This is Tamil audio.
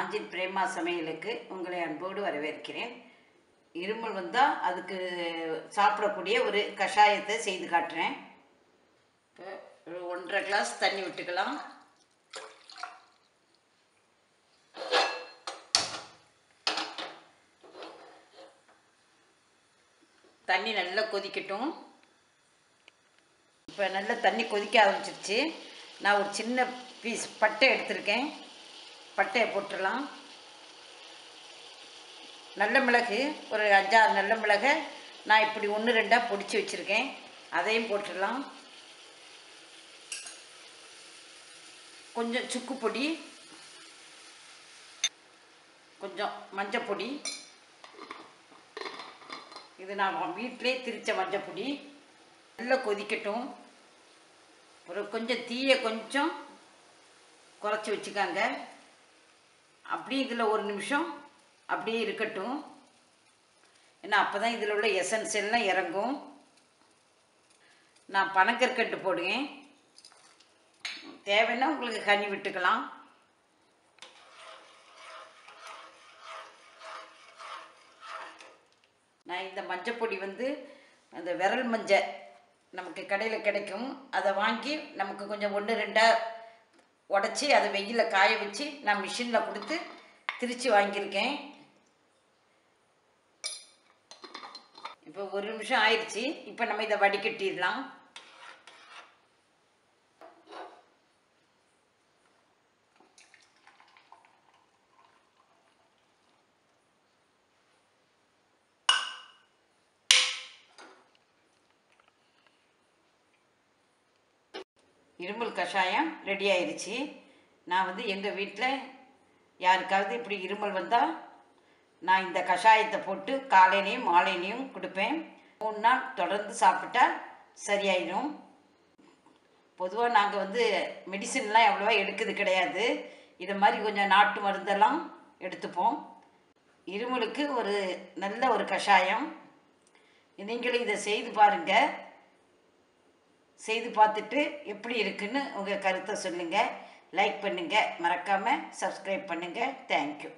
நாஞ்சில் பிரேமா சமையலுக்கு உங்களை அன்போடு வரவேற்கிறேன். இருமல் வந்தால் அதுக்கு சாப்பிடக்கூடிய ஒரு கஷாயத்தை செய்து காட்டுறேன். இப்போ ஒரு 1.5 கிளாஸ் தண்ணி விட்டுக்கலாம். தண்ணி நல்லா கொதிக்கட்டும். இப்போ நல்லா தண்ணி கொதிக்க ஆரம்பிச்சிருச்சு. நான் ஒரு சின்ன பீஸ் பட்டை எடுத்திருக்கேன். பட்டையை போட்டுடலாம். நல்ல மிளகு ஒரு 5-6 நல்ல மிளகை நான் இப்படி 1-2 பொடிச்சு வச்சுருக்கேன். அதையும் போட்டுடலாம். கொஞ்சம் சுக்கு பொடி, கொஞ்சம் மஞ்சள் பொடி. இது நான் வீட்டிலே திரிச்ச மஞ்சள் பொடி. நல்லா கொதிக்கட்டும். ஒரு கொஞ்சம் தீயை கொஞ்சம் குறைச்சி வச்சுக்காங்க. அப்படியே இதில் 1 நிமிஷம் அப்படியே இருக்கட்டும். ஏன்னா அப்போ தான் இதில் உள்ள எசன்ஸ் எல்லாம் இறங்கும். நான் பனங்கற்கண்டு போடுவேன். தேவைன்னா உங்களுக்கு ஹனி விட்டுக்கலாம். நான் இந்த மஞ்சள் பொடி அந்த விரல் மஞ்சள் நமக்கு கடையில் கிடைக்கும். அதை வாங்கி நமக்கு கொஞ்சம் 1-2 உடச்சி அதை வெயிலில் காய வச்சு நான் மிஷினில் கொடுத்து திரித்து வாங்கியிருக்கேன். இப்போ 1 நிமிஷம் ஆயிடுச்சு. இப்போ நம்ம இதை வடிகட்டிடலாம். இருமல் கஷாயம் ரெடி ஆயிடுச்சு. நான் எங்கள் வீட்டில் யாருக்காவது இப்படி இருமல் வந்தால் நான் இந்த கஷாயத்தை போட்டு காலையிலையும் மாலையிலையும் கொடுப்பேன். 3 நாள் தொடர்ந்து சாப்பிட்டா சரியாயிடும். பொதுவாக நாங்கள் மெடிசன்லாம் எவ்வளோவா எடுக்கிறது கிடையாது. இதை மாதிரி கொஞ்சம் நாட்டு மருந்தெல்லாம் எடுத்துப்போம். இருமலுக்கு ஒரு நல்ல ஒரு கஷாயம். நீங்களும் இதை செய்து பாருங்கள். செய்து பார்த்துட்டு எப்படி இருக்குன்னு உங்கள் கருத்தை சொல்லுங்கள். லைக் பண்ணுங்கள். மறக்காமல் சப்ஸ்கிரைப் பண்ணுங்கள். தேங்க்யூ.